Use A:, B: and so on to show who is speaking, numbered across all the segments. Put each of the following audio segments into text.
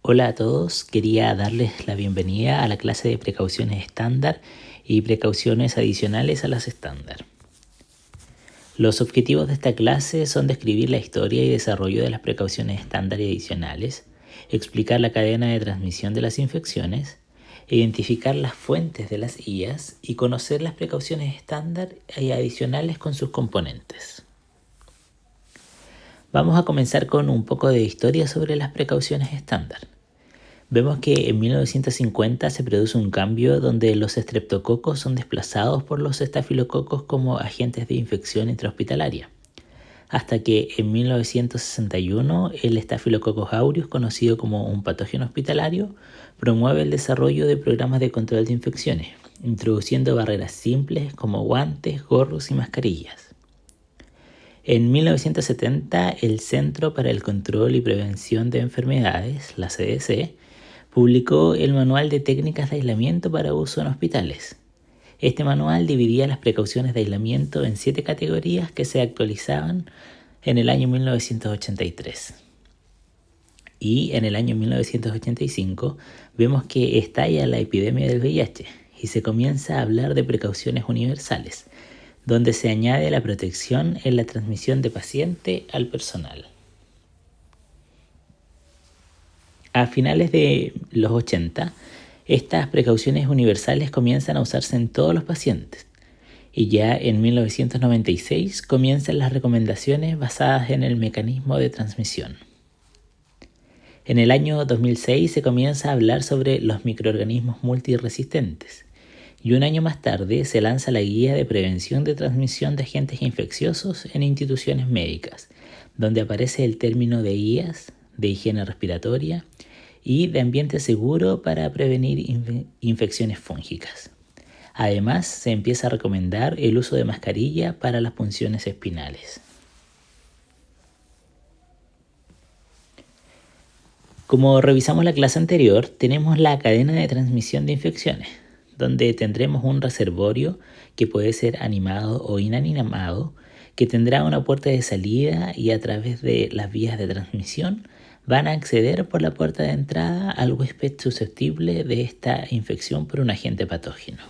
A: Hola a todos, quería darles la bienvenida a la clase de precauciones estándar y precauciones adicionales a las estándar. Los objetivos de esta clase son describir la historia y desarrollo de las precauciones estándar y adicionales, explicar la cadena de transmisión de las infecciones, identificar las fuentes de las IAs y conocer las precauciones estándar y adicionales con sus componentes. Vamos a comenzar con un poco de historia sobre las precauciones estándar. Vemos que en 1950 se produce un cambio donde los estreptococos son desplazados por los estafilococos como agentes de infección intrahospitalaria, hasta que en 1961 el Staphylococcus aureus, conocido como un patógeno hospitalario, promueve el desarrollo de programas de control de infecciones, introduciendo barreras simples como guantes, gorros y mascarillas. En 1970, el Centro para el Control y Prevención de Enfermedades, la CDC, publicó el Manual de Técnicas de Aislamiento para Uso en Hospitales. Este manual dividía las precauciones de aislamiento en 7 categorías que se actualizaban en el año 1983. Y en el año 1985 vemos que estalla la epidemia del VIH y se comienza a hablar de precauciones universales, donde se añade la protección en la transmisión de paciente al personal. A finales de los 80, estas precauciones universales comienzan a usarse en todos los pacientes, y ya en 1996 comienzan las recomendaciones basadas en el mecanismo de transmisión. En el año 2006 se comienza a hablar sobre los microorganismos multiresistentes, y un año más tarde se lanza la Guía de Prevención de Transmisión de Agentes Infecciosos en Instituciones Médicas, donde aparece el término de IAS, de higiene respiratoria, y de ambiente seguro para prevenir infecciones fúngicas. Además, se empieza a recomendar el uso de mascarilla para las punciones espinales. Como revisamos la clase anterior, tenemos la cadena de transmisión de infecciones, donde tendremos un reservorio que puede ser animado o inanimado, que tendrá una puerta de salida y a través de las vías de transmisión van a acceder por la puerta de entrada al huésped susceptible de esta infección por un agente patógeno.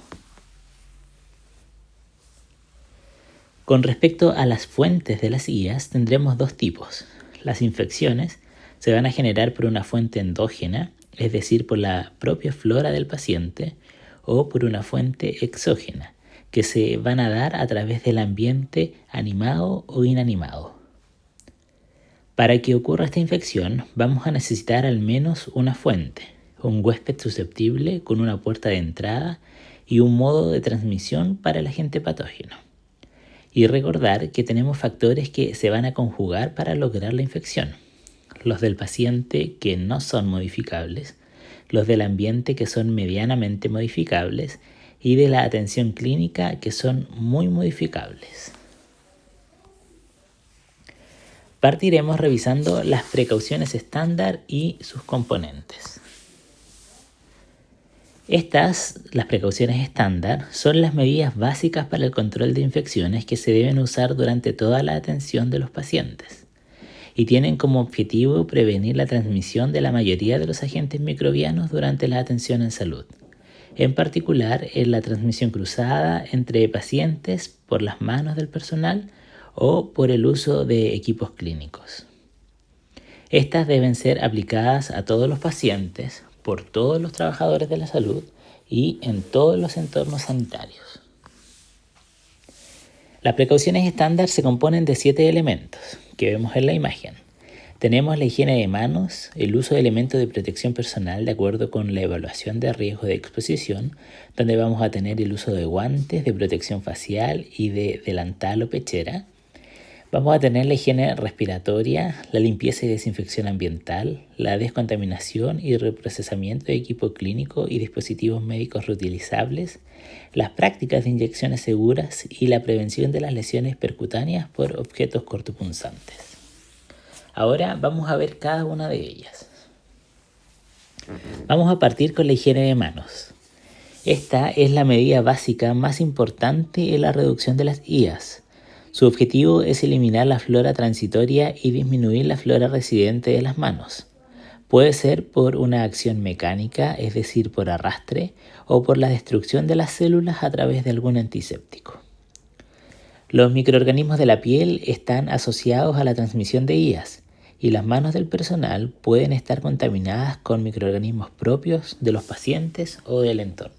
A: Con respecto a las fuentes de las IAs, tendremos dos tipos. Las infecciones se van a generar por una fuente endógena, es decir, por la propia flora del paciente, o por una fuente exógena, que se van a dar a través del ambiente animado o inanimado. Para que ocurra esta infección, vamos a necesitar al menos una fuente, un huésped susceptible con una puerta de entrada y un modo de transmisión para el agente patógeno. Y recordar que tenemos factores que se van a conjugar para lograr la infección. Los del paciente, que no son modificables, los del ambiente, que son medianamente modificables, y de la atención clínica, que son muy modificables. Partiremos revisando las precauciones estándar y sus componentes. Las precauciones estándar, son las medidas básicas para el control de infecciones que se deben usar durante toda la atención de los pacientes y tienen como objetivo prevenir la transmisión de la mayoría de los agentes microbianos durante la atención en salud, en particular en la transmisión cruzada entre pacientes por las manos del personal o por el uso de equipos clínicos. Estas deben ser aplicadas a todos los pacientes, por todos los trabajadores de la salud y en todos los entornos sanitarios. Las precauciones estándar se componen de 7 elementos que vemos en la imagen. Tenemos la higiene de manos, el uso de elementos de protección personal de acuerdo con la evaluación de riesgo de exposición, donde vamos a tener el uso de guantes, de protección facial y de delantal o pechera. Vamos a tener la higiene respiratoria, la limpieza y desinfección ambiental, la descontaminación y reprocesamiento de equipo clínico y dispositivos médicos reutilizables, las prácticas de inyecciones seguras y la prevención de las lesiones percutáneas por objetos cortopunzantes. Ahora vamos a ver cada una de ellas. Vamos a partir con la higiene de manos. Esta es la medida básica más importante en la reducción de las IAs. Su objetivo es eliminar la flora transitoria y disminuir la flora residente de las manos. Puede ser por una acción mecánica, es decir, por arrastre, o por la destrucción de las células a través de algún antiséptico. Los microorganismos de la piel están asociados a la transmisión de IAS y las manos del personal pueden estar contaminadas con microorganismos propios de los pacientes o del entorno.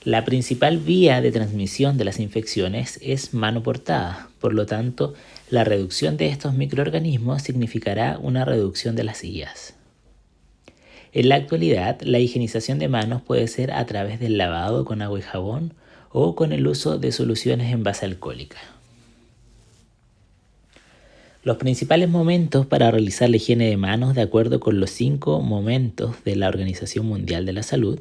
A: La principal vía de transmisión de las infecciones es mano portada, por lo tanto, la reducción de estos microorganismos significará una reducción de las IAS. En la actualidad, la higienización de manos puede ser a través del lavado con agua y jabón o con el uso de soluciones en base alcohólica. Los principales momentos para realizar la higiene de manos, de acuerdo con los 5 momentos de la Organización Mundial de la Salud,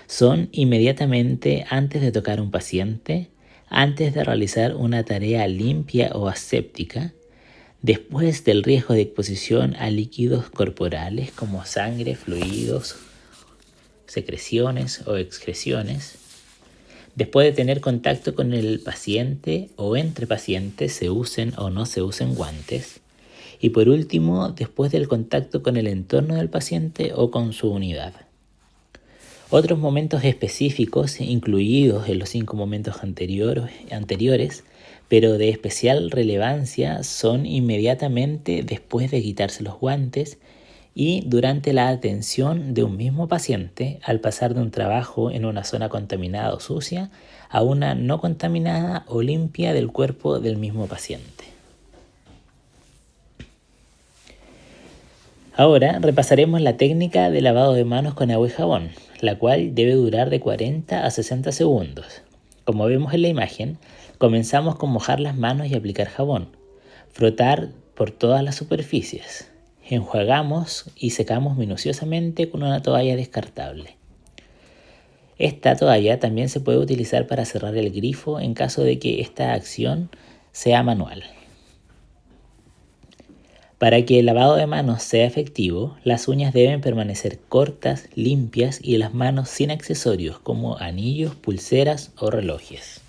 A: son inmediatamente antes de tocar a un paciente, antes de realizar una tarea limpia o aséptica, después del riesgo de exposición a líquidos corporales como sangre, fluidos, secreciones o excreciones, después de tener contacto con el paciente o entre pacientes, se usen o no se usen guantes, y por último, después del contacto con el entorno del paciente o con su unidad. Otros momentos específicos, incluidos en los 5 momentos anteriores, pero de especial relevancia, son inmediatamente después de quitarse los guantes y durante la atención de un mismo paciente al pasar de un trabajo en una zona contaminada o sucia a una no contaminada o limpia del cuerpo del mismo paciente. Ahora repasaremos la técnica de lavado de manos con agua y jabón, la cual debe durar de 40 a 60 segundos. Como vemos en la imagen, comenzamos con mojar las manos y aplicar jabón, frotar por todas las superficies. Enjuagamos y secamos minuciosamente con una toalla descartable. Esta toalla también se puede utilizar para cerrar el grifo en caso de que esta acción sea manual. Para que el lavado de manos sea efectivo, las uñas deben permanecer cortas, limpias y las manos sin accesorios como anillos, pulseras o relojes.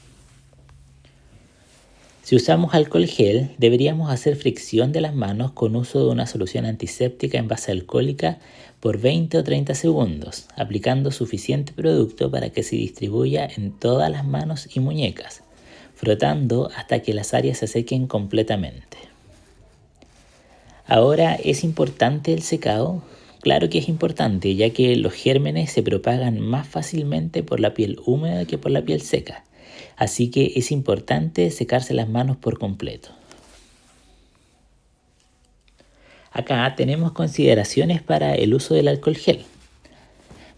A: Si usamos alcohol gel, deberíamos hacer fricción de las manos con uso de una solución antiséptica en base alcohólica por 20 o 30 segundos, aplicando suficiente producto para que se distribuya en todas las manos y muñecas, frotando hasta que las áreas se sequen completamente. Ahora, ¿es importante el secado? Claro que es importante, ya que los gérmenes se propagan más fácilmente por la piel húmeda que por la piel seca. Así que es importante secarse las manos por completo. Acá tenemos consideraciones para el uso del alcohol gel.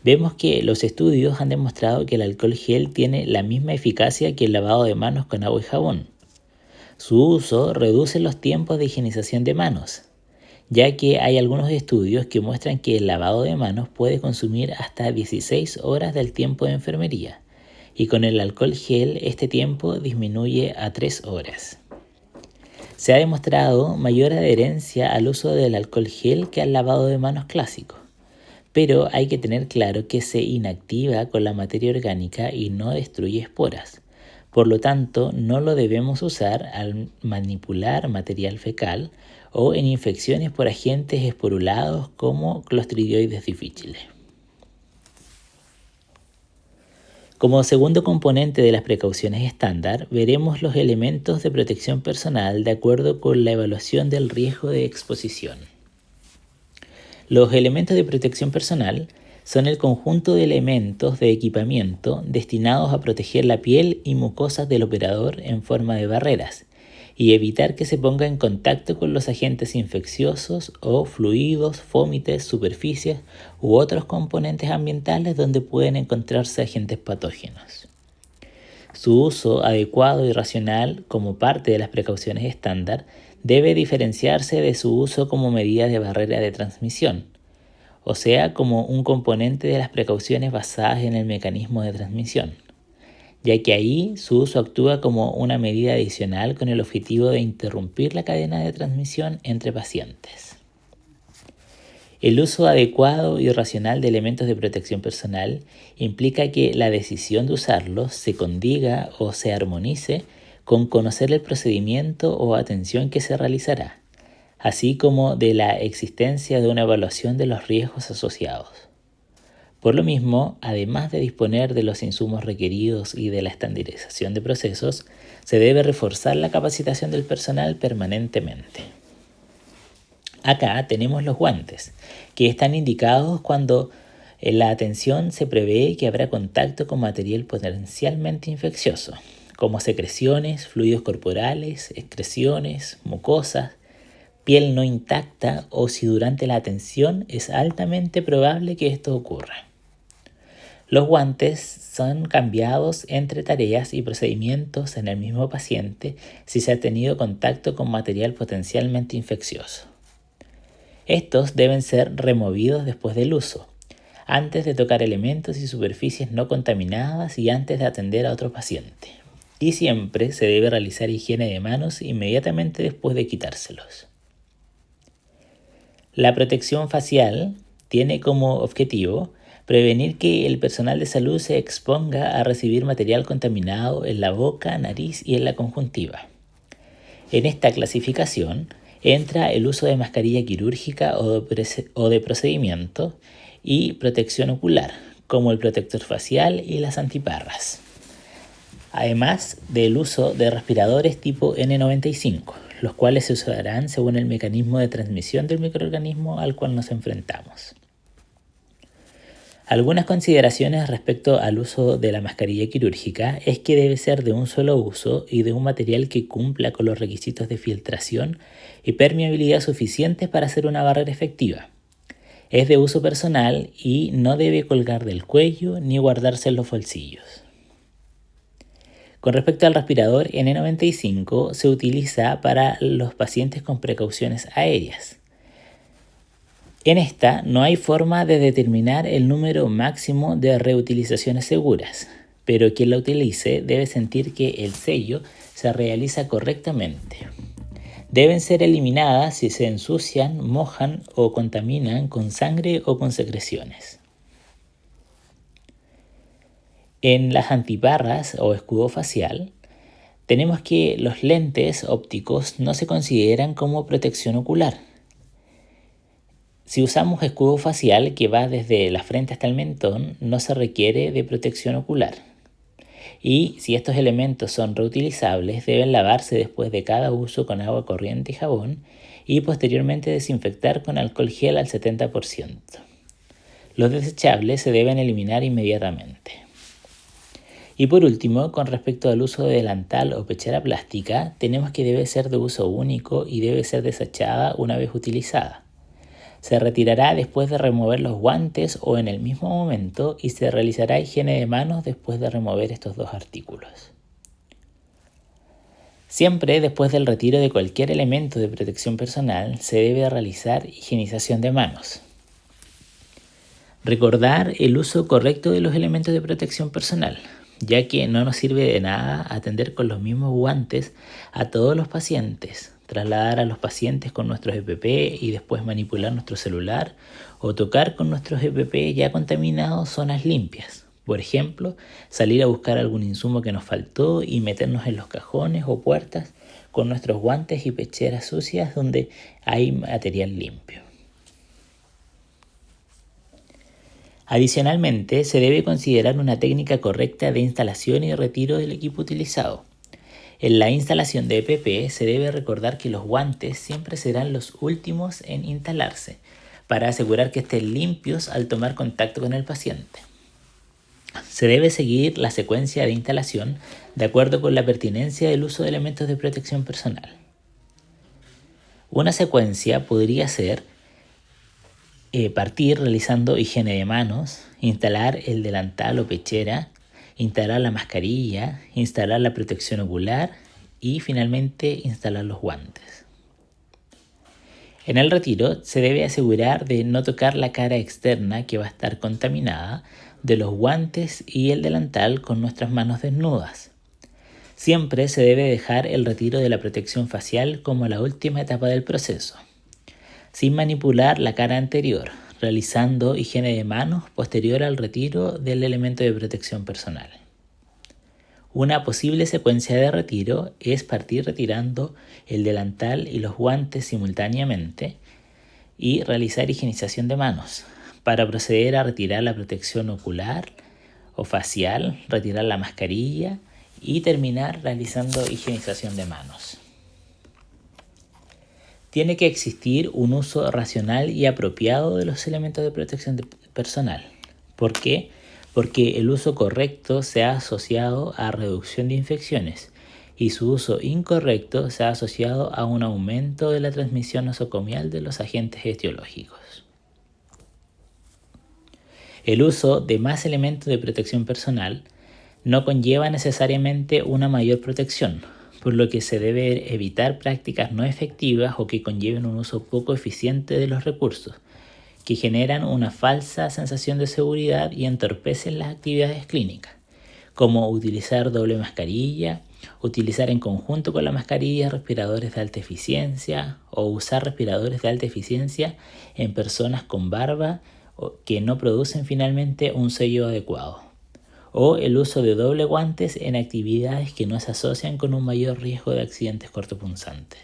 A: Vemos que los estudios han demostrado que el alcohol gel tiene la misma eficacia que el lavado de manos con agua y jabón. Su uso reduce los tiempos de higienización de manos, ya que hay algunos estudios que muestran que el lavado de manos puede consumir hasta 16 horas del tiempo de enfermería, y con el alcohol gel este tiempo disminuye a 3 horas. Se ha demostrado mayor adherencia al uso del alcohol gel que al lavado de manos clásico, pero hay que tener claro que se inactiva con la materia orgánica y no destruye esporas. Por lo tanto, no lo debemos usar al manipular material fecal o en infecciones por agentes esporulados como Clostridioides difficile. Como segundo componente de las precauciones estándar, veremos los elementos de protección personal de acuerdo con la evaluación del riesgo de exposición. Los elementos de protección personal son el conjunto de elementos de equipamiento destinados a proteger la piel y mucosas del operador en forma de barreras y evitar que se ponga en contacto con los agentes infecciosos o fluidos, fómites, superficies u otros componentes ambientales donde pueden encontrarse agentes patógenos. Su uso adecuado y racional como parte de las precauciones estándar debe diferenciarse de su uso como medida de barrera de transmisión, o sea, como un componente de las precauciones basadas en el mecanismo de transmisión, ya que ahí su uso actúa como una medida adicional con el objetivo de interrumpir la cadena de transmisión entre pacientes. El uso adecuado y racional de elementos de protección personal implica que la decisión de usarlos se condiga o se armonice con conocer el procedimiento o atención que se realizará, así como de la existencia de una evaluación de los riesgos asociados. Por lo mismo, además de disponer de los insumos requeridos y de la estandarización de procesos, se debe reforzar la capacitación del personal permanentemente. Acá tenemos los guantes, que están indicados cuando en la atención se prevé que habrá contacto con material potencialmente infeccioso, como secreciones, fluidos corporales, excreciones, mucosas, piel no intacta o si durante la atención es altamente probable que esto ocurra. Los guantes son cambiados entre tareas y procedimientos en el mismo paciente si se ha tenido contacto con material potencialmente infeccioso. Estos deben ser removidos después del uso, antes de tocar elementos y superficies no contaminadas y antes de atender a otro paciente. Y siempre se debe realizar higiene de manos inmediatamente después de quitárselos. La protección facial tiene como objetivo prevenir que el personal de salud se exponga a recibir material contaminado en la boca, nariz y en la conjuntiva. En esta clasificación entra el uso de mascarilla quirúrgica o de procedimiento y protección ocular, como el protector facial y las antiparras. Además del uso de respiradores tipo N95, los cuales se usarán según el mecanismo de transmisión del microorganismo al cual nos enfrentamos. Algunas consideraciones respecto al uso de la mascarilla quirúrgica es que debe ser de un solo uso y de un material que cumpla con los requisitos de filtración y permeabilidad suficientes para ser una barrera efectiva. Es de uso personal y no debe colgar del cuello ni guardarse en los bolsillos. Con respecto al respirador N95, se utiliza para los pacientes con precauciones aéreas. En esta no hay forma de determinar el número máximo de reutilizaciones seguras, pero quien la utilice debe sentir que el sello se realiza correctamente. Deben ser eliminadas si se ensucian, mojan o contaminan con sangre o con secreciones. En las antiparras o escudo facial, tenemos que los lentes ópticos no se consideran como protección ocular. Si usamos escudo facial que va desde la frente hasta el mentón, no se requiere de protección ocular. Y si estos elementos son reutilizables, deben lavarse después de cada uso con agua corriente y jabón y posteriormente desinfectar con alcohol gel al 70%. Los desechables se deben eliminar inmediatamente. Y por último, con respecto al uso de delantal o pechera plástica, tenemos que debe ser de uso único y debe ser desechada una vez utilizada. Se retirará después de remover los guantes o en el mismo momento y se realizará higiene de manos después de remover estos dos artículos. Siempre después del retiro de cualquier elemento de protección personal se debe realizar higienización de manos. Recordar el uso correcto de los elementos de protección personal, ya que no nos sirve de nada atender con los mismos guantes a todos los pacientes, trasladar a los pacientes con nuestros EPP y después manipular nuestro celular o tocar con nuestros EPP ya contaminados zonas limpias. Por ejemplo, salir a buscar algún insumo que nos faltó y meternos en los cajones o puertas con nuestros guantes y pecheras sucias donde hay material limpio. Adicionalmente, se debe considerar una técnica correcta de instalación y retiro del equipo utilizado. En la instalación de EPP se debe recordar que los guantes siempre serán los últimos en instalarse, para asegurar que estén limpios al tomar contacto con el paciente. Se debe seguir la secuencia de instalación de acuerdo con la pertinencia del uso de elementos de protección personal. Una secuencia podría ser partir realizando higiene de manos, instalar el delantal o pechera, instalar la mascarilla, instalar la protección ocular y finalmente instalar los guantes. En el retiro se debe asegurar de no tocar la cara externa que va a estar contaminada de los guantes y el delantal con nuestras manos desnudas. Siempre se debe dejar el retiro de la protección facial como la última etapa del proceso, sin manipular la cara anterior, realizando higiene de manos posterior al retiro del elemento de protección personal. Una posible secuencia de retiro es partir retirando el delantal y los guantes simultáneamente y realizar higienización de manos para proceder a retirar la protección ocular o facial, retirar la mascarilla y terminar realizando higienización de manos. Tiene que existir un uso racional y apropiado de los elementos de protección personal. ¿Por qué? Porque el uso correcto se ha asociado a reducción de infecciones y su uso incorrecto se ha asociado a un aumento de la transmisión nosocomial de los agentes etiológicos. El uso de más elementos de protección personal no conlleva necesariamente una mayor protección, por lo que se debe evitar prácticas no efectivas o que conlleven un uso poco eficiente de los recursos, que generan una falsa sensación de seguridad y entorpecen las actividades clínicas, como utilizar doble mascarilla, utilizar en conjunto con la mascarilla respiradores de alta eficiencia o usar respiradores de alta eficiencia en personas con barba que no producen finalmente un sello adecuado, o el uso de doble guantes en actividades que no se asocian con un mayor riesgo de accidentes cortopunzantes.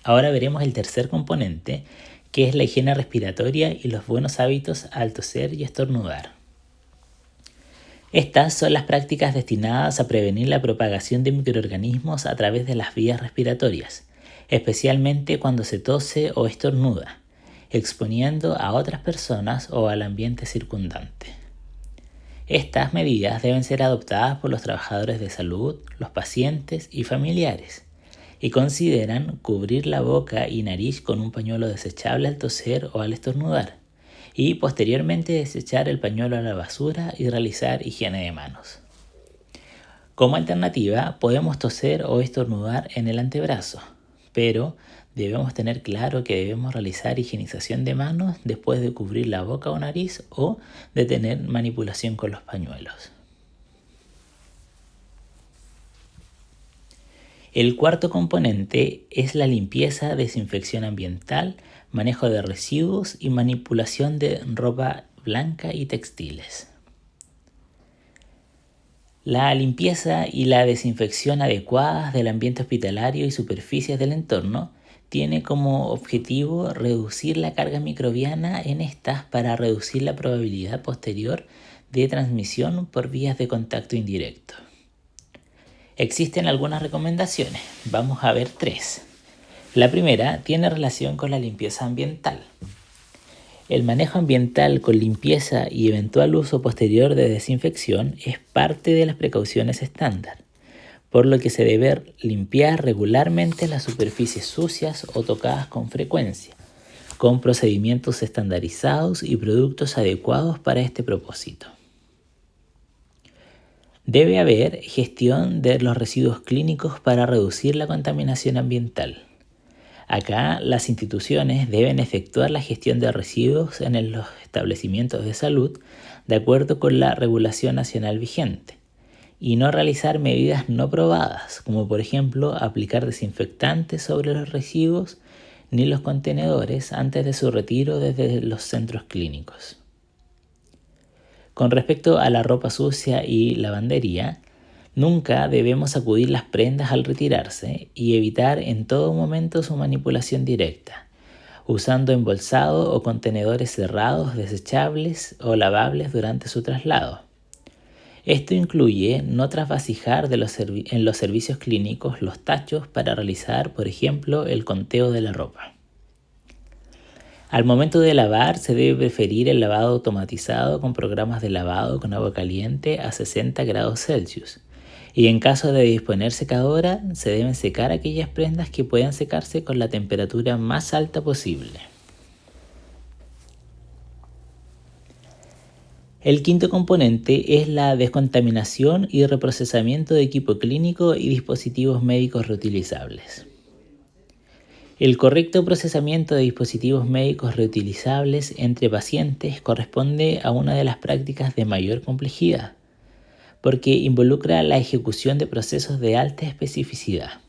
A: Ahora veremos el tercer componente, que es la higiene respiratoria y los buenos hábitos al toser y estornudar. Estas son las prácticas destinadas a prevenir la propagación de microorganismos a través de las vías respiratorias, especialmente cuando se tose o estornuda, exponiendo a otras personas o al ambiente circundante. Estas medidas deben ser adoptadas por los trabajadores de salud, los pacientes y familiares, y consideran cubrir la boca y nariz con un pañuelo desechable al toser o al estornudar, y posteriormente desechar el pañuelo a la basura y realizar higiene de manos. Como alternativa, podemos toser o estornudar en el antebrazo, pero debemos tener claro que debemos realizar higienización de manos después de cubrir la boca o nariz o de tener manipulación con los pañuelos. El cuarto componente es la limpieza, desinfección ambiental, manejo de residuos y manipulación de ropa blanca y textiles. La limpieza y la desinfección adecuadas del ambiente hospitalario y superficies del entorno tiene como objetivo reducir la carga microbiana en estas para reducir la probabilidad posterior de transmisión por vías de contacto indirecto. Existen algunas recomendaciones, vamos a ver 3. La primera tiene relación con la limpieza ambiental. El manejo ambiental con limpieza y eventual uso posterior de desinfección es parte de las precauciones estándar, por lo que se debe limpiar regularmente las superficies sucias o tocadas con frecuencia, con procedimientos estandarizados y productos adecuados para este propósito. Debe haber gestión de los residuos clínicos para reducir la contaminación ambiental. Acá las instituciones deben efectuar la gestión de residuos en los establecimientos de salud de acuerdo con la regulación nacional vigente y no realizar medidas no probadas, como por ejemplo aplicar desinfectantes sobre los residuos ni los contenedores antes de su retiro desde los centros clínicos. Con respecto a la ropa sucia y lavandería, nunca debemos sacudir las prendas al retirarse y evitar en todo momento su manipulación directa, usando embolsado o contenedores cerrados desechables o lavables durante su traslado. Esto incluye no trasvasijar en los servicios clínicos los tachos para realizar, por ejemplo, el conteo de la ropa. Al momento de lavar, se debe preferir el lavado automatizado con programas de lavado con agua caliente a 60 grados Celsius. Y en caso de disponer secadora, se deben secar aquellas prendas que puedan secarse con la temperatura más alta posible. El quinto componente es la descontaminación y reprocesamiento de equipo clínico y dispositivos médicos reutilizables. El correcto procesamiento de dispositivos médicos reutilizables entre pacientes corresponde a una de las prácticas de mayor complejidad, porque involucra la ejecución de procesos de alta especificidad,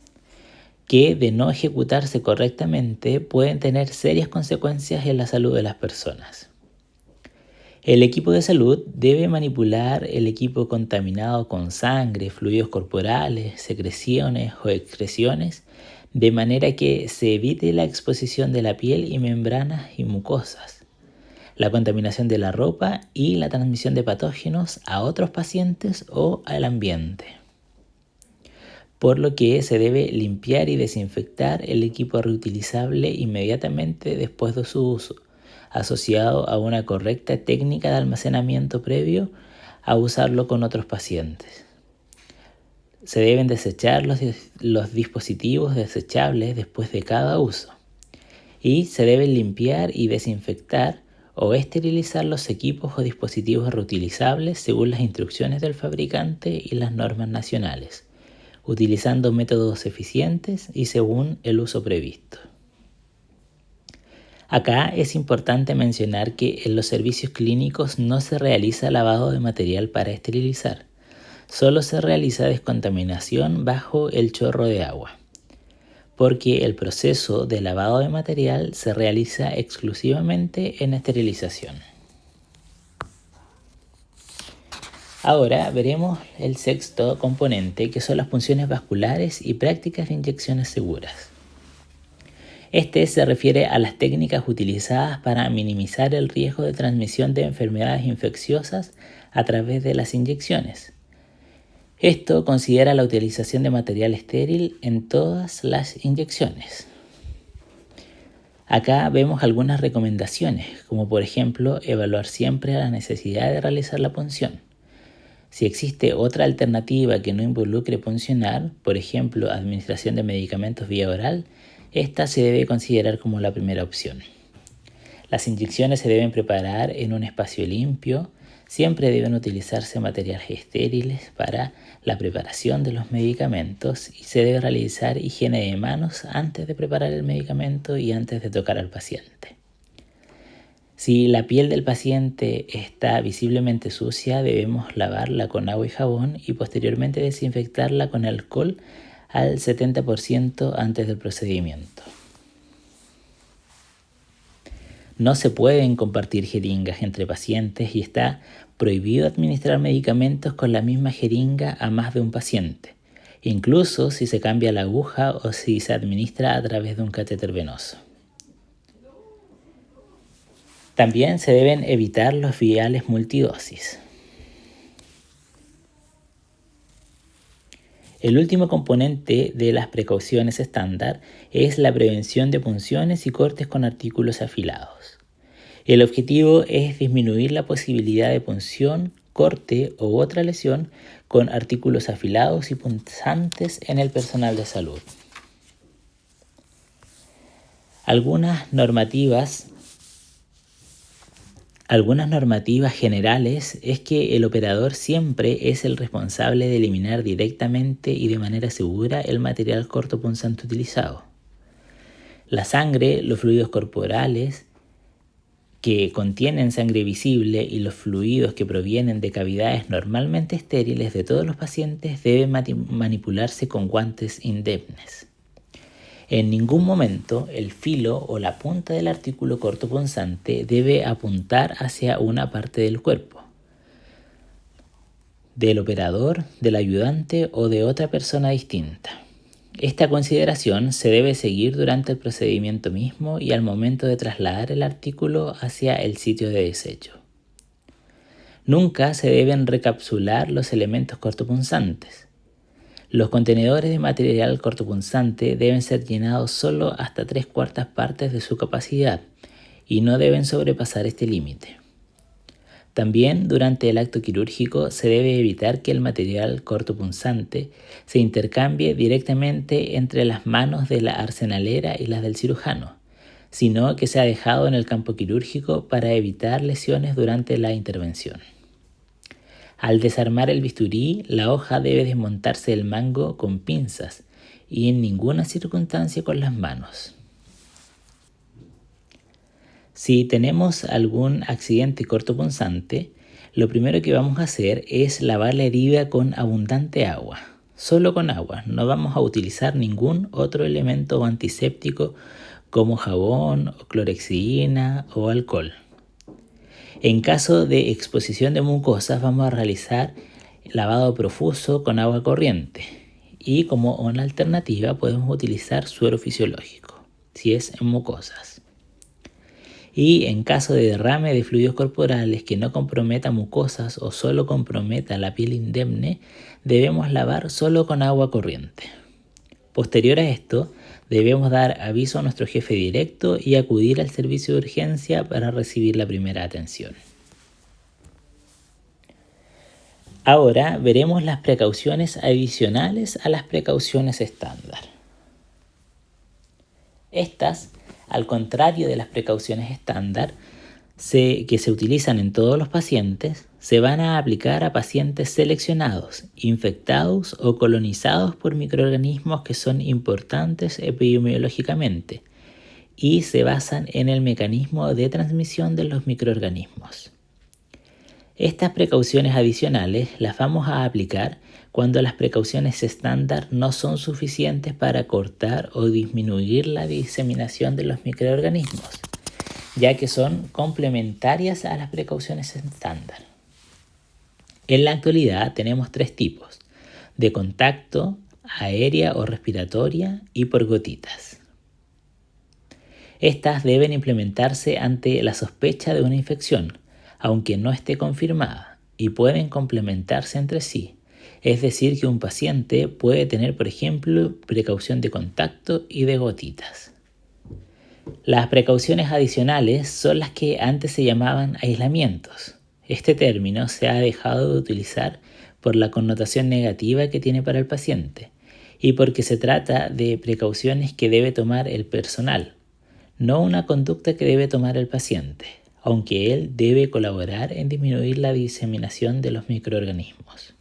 A: que de no ejecutarse correctamente pueden tener serias consecuencias en la salud de las personas. El equipo de salud debe manipular el equipo contaminado con sangre, fluidos corporales, secreciones o excreciones, de manera que se evite la exposición de la piel y membranas y mucosas, la contaminación de la ropa y la transmisión de patógenos a otros pacientes o al ambiente. Por lo que se debe limpiar y desinfectar el equipo reutilizable inmediatamente después de su uso, asociado a una correcta técnica de almacenamiento previo a usarlo con otros pacientes. Se deben desechar los dispositivos desechables después de cada uso y se deben limpiar y desinfectar o esterilizar los equipos o dispositivos reutilizables según las instrucciones del fabricante y las normas nacionales, utilizando métodos eficientes y según el uso previsto. Acá es importante mencionar que en los servicios clínicos no se realiza lavado de material para esterilizar, solo se realiza descontaminación bajo el chorro de agua, porque el proceso de lavado de material se realiza exclusivamente en esterilización. Ahora veremos el sexto componente, que son las punciones vasculares y prácticas de inyecciones seguras. Este se refiere a las técnicas utilizadas para minimizar el riesgo de transmisión de enfermedades infecciosas a través de las inyecciones. Esto considera la utilización de material estéril en todas las inyecciones. Acá vemos algunas recomendaciones, como por ejemplo evaluar siempre la necesidad de realizar la punción. Si existe otra alternativa que no involucre puncionar, por ejemplo administración de medicamentos vía oral, esta se debe considerar como la primera opción. Las inyecciones se deben preparar en un espacio limpio. Siempre deben utilizarse materiales estériles para la preparación de los medicamentos y se debe realizar higiene de manos antes de preparar el medicamento y antes de tocar al paciente. Si la piel del paciente está visiblemente sucia, debemos lavarla con agua y jabón y posteriormente desinfectarla con alcohol al 70% antes del procedimiento. No se pueden compartir jeringas entre pacientes y está prohibido administrar medicamentos con la misma jeringa a más de un paciente, incluso si se cambia la aguja o si se administra a través de un catéter venoso. También se deben evitar los viales multidosis. El último componente de las precauciones estándar es la prevención de punciones y cortes con artículos afilados. El objetivo es disminuir la posibilidad de punción, corte u otra lesión con artículos afilados y punzantes en el personal de salud. Algunas normativas generales es que el operador siempre es el responsable de eliminar directamente y de manera segura el material cortopunzante utilizado. La sangre, los fluidos corporales que contienen sangre visible y los fluidos que provienen de cavidades normalmente estériles de todos los pacientes deben manipularse con guantes indemnes. En ningún momento el filo o la punta del artículo cortopunzante debe apuntar hacia una parte del cuerpo, del operador, del ayudante o de otra persona distinta. Esta consideración se debe seguir durante el procedimiento mismo y al momento de trasladar el artículo hacia el sitio de desecho. Nunca se deben recapsular los elementos cortopunzantes. Los contenedores de material cortopunzante deben ser llenados solo hasta 3/4 partes de su capacidad y no deben sobrepasar este límite. También durante el acto quirúrgico se debe evitar que el material cortopunzante se intercambie directamente entre las manos de la arsenalera y las del cirujano, sino que sea dejado en el campo quirúrgico para evitar lesiones durante la intervención. Al desarmar el bisturí, la hoja debe desmontarse del mango con pinzas y en ninguna circunstancia con las manos. Si tenemos algún accidente cortopunzante, lo primero que vamos a hacer es lavar la herida con abundante agua. Solo con agua, no vamos a utilizar ningún otro elemento antiséptico como jabón, clorexidina o alcohol. En caso de exposición de mucosas vamos a realizar lavado profuso con agua corriente y como una alternativa podemos utilizar suero fisiológico si es en mucosas. Y en caso de derrame de fluidos corporales que no comprometa mucosas o solo comprometa la piel indemne, debemos lavar solo con agua corriente. Posterior a esto, debemos dar aviso a nuestro jefe directo y acudir al servicio de urgencia para recibir la primera atención. Ahora veremos las precauciones adicionales a las precauciones estándar. Estas, al contrario de las precauciones estándar, que se utilizan en todos los pacientes, se van a aplicar a pacientes seleccionados, infectados o colonizados por microorganismos que son importantes epidemiológicamente y se basan en el mecanismo de transmisión de los microorganismos. Estas precauciones adicionales las vamos a aplicar cuando las precauciones estándar no son suficientes para cortar o disminuir la diseminación de los microorganismos, ya que son complementarias a las precauciones estándar. En la actualidad tenemos 3 tipos: de contacto, aérea o respiratoria y por gotitas. Estas deben implementarse ante la sospecha de una infección, aunque no esté confirmada, y pueden complementarse entre sí. Es decir, que un paciente puede tener, por ejemplo, precaución de contacto y de gotitas. Las precauciones adicionales son las que antes se llamaban aislamientos. Este término se ha dejado de utilizar por la connotación negativa que tiene para el paciente y porque se trata de precauciones que debe tomar el personal, no una conducta que debe tomar el paciente, aunque él debe colaborar en disminuir la diseminación de los microorganismos.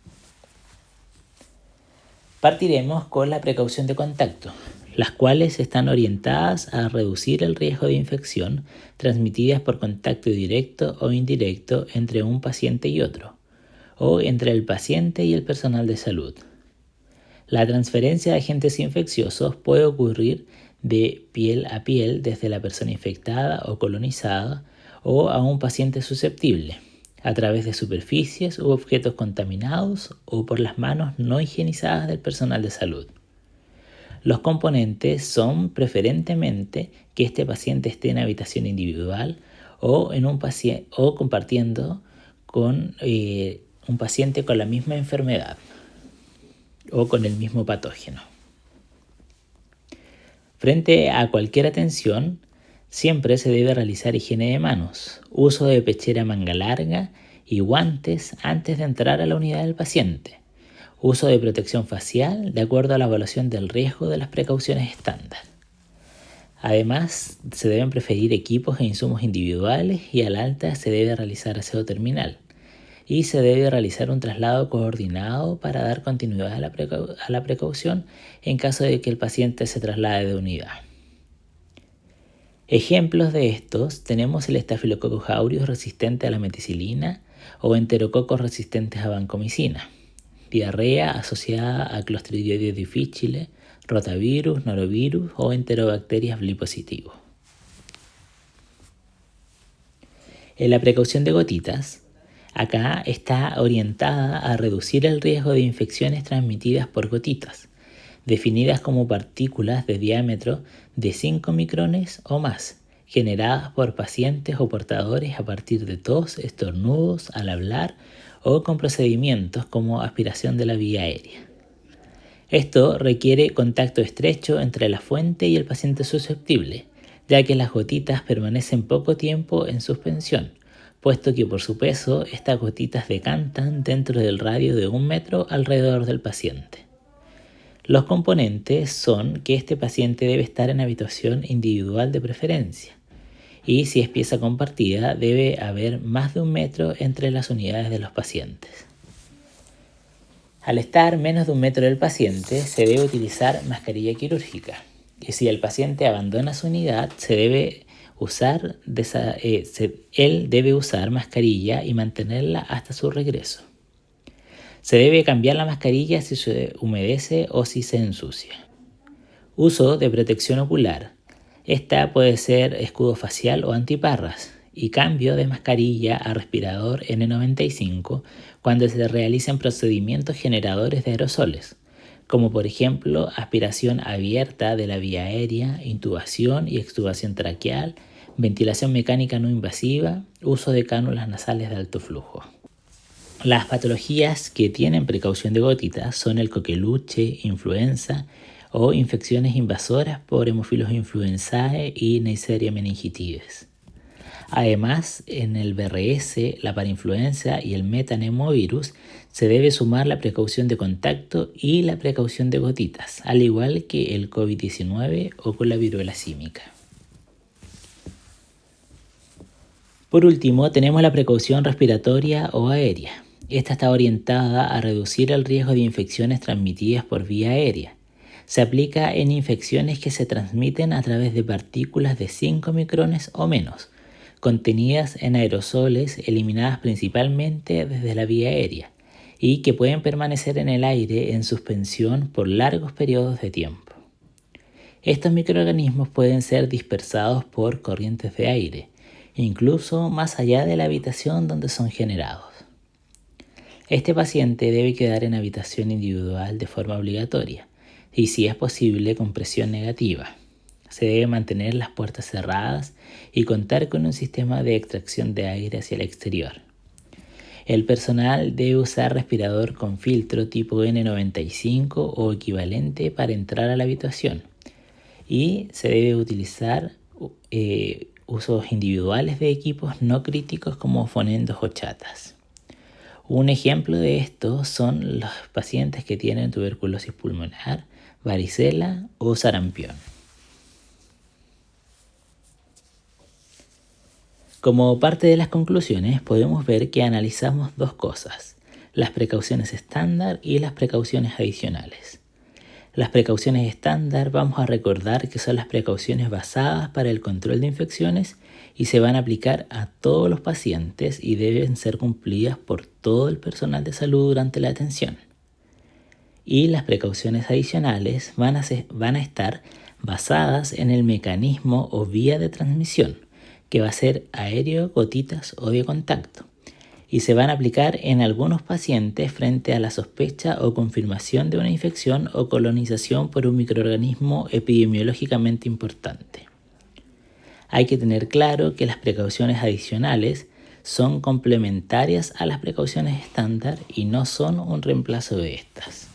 A: Partiremos con la precaución de contacto, las cuales están orientadas a reducir el riesgo de infección transmitidas por contacto directo o indirecto entre un paciente y otro, o entre el paciente y el personal de salud. La transferencia de agentes infecciosos puede ocurrir de piel a piel desde la persona infectada o colonizada o a un paciente susceptible, a través de superficies u objetos contaminados o por las manos no higienizadas del personal de salud. Los componentes son preferentemente que este paciente esté en habitación individual o compartiendo con un paciente con la misma enfermedad o con el mismo patógeno. Frente a cualquier atención, siempre se debe realizar higiene de manos, uso de pechera manga larga y guantes antes de entrar a la unidad del paciente. Uso de protección facial de acuerdo a la evaluación del riesgo de las precauciones estándar. Además, se deben preferir equipos e insumos individuales y al alta se debe realizar aseo terminal. Y se debe realizar un traslado coordinado para dar continuidad a la precaución en caso de que el paciente se traslade de unidad. Ejemplos de estos tenemos el Staphylococcus aureus resistente a la meticilina o enterococos resistentes a vancomicina. Diarrea asociada a Clostridium difficile, rotavirus, norovirus o enterobacterias B positivo. En la precaución de gotitas, acá está orientada a reducir el riesgo de infecciones transmitidas por gotitas, definidas como partículas de diámetro de 5 micrones o más, generadas por pacientes o portadores a partir de tos, estornudos, al hablar o con procedimientos como aspiración de la vía aérea. Esto requiere contacto estrecho entre la fuente y el paciente susceptible, ya que las gotitas permanecen poco tiempo en suspensión, puesto que por su peso estas gotitas decantan dentro del radio de 1 metro alrededor del paciente. Los componentes son que este paciente debe estar en habitación individual de preferencia, y si es pieza compartida debe haber más de 1 metro entre las unidades de los pacientes. Al estar menos de 1 metro del paciente se debe utilizar mascarilla quirúrgica y si el paciente abandona su unidad él debe usar mascarilla y mantenerla hasta su regreso. Se debe cambiar la mascarilla si se humedece o si se ensucia. Uso de protección ocular. Esta puede ser escudo facial o antiparras y cambio de mascarilla a respirador N95 cuando se realicen procedimientos generadores de aerosoles, como por ejemplo aspiración abierta de la vía aérea, intubación y extubación traqueal, ventilación mecánica no invasiva, uso de cánulas nasales de alto flujo. Las patologías que tienen precaución de gotitas son el coqueluche, influenza o infecciones invasoras por Haemophilus influenzae y Neisseria meningitidis. Además, en el BRS, la parainfluenza y el metanemovirus se debe sumar la precaución de contacto y la precaución de gotitas, al igual que el COVID-19 o con la viruela símica. Por último, tenemos la precaución respiratoria o aérea. Esta está orientada a reducir el riesgo de infecciones transmitidas por vía aérea. Se aplica en infecciones que se transmiten a través de partículas de 5 micrones o menos, contenidas en aerosoles eliminadas principalmente desde la vía aérea y que pueden permanecer en el aire en suspensión por largos periodos de tiempo. Estos microorganismos pueden ser dispersados por corrientes de aire, incluso más allá de la habitación donde son generados. Este paciente debe quedar en habitación individual de forma obligatoria y, si es posible, con presión negativa. Se debe mantener las puertas cerradas y contar con un sistema de extracción de aire hacia el exterior. El personal debe usar respirador con filtro tipo N95 o equivalente para entrar a la habitación y se debe utilizar usos individuales de equipos no críticos como fonendos o chatas. Un ejemplo de esto son los pacientes que tienen tuberculosis pulmonar, varicela o sarampión. Como parte de las conclusiones, podemos ver que analizamos dos cosas: las precauciones estándar y las precauciones adicionales. Las precauciones estándar vamos a recordar que son las precauciones basadas para el control de infecciones y se van a aplicar a todos los pacientes y deben ser cumplidas por todo el personal de salud durante la atención. Y las precauciones adicionales van a estar basadas en el mecanismo o vía de transmisión, que va a ser aéreo, gotitas o de contacto, y se van a aplicar en algunos pacientes frente a la sospecha o confirmación de una infección o colonización por un microorganismo epidemiológicamente importante. Hay que tener claro que las precauciones adicionales son complementarias a las precauciones estándar y no son un reemplazo de estas.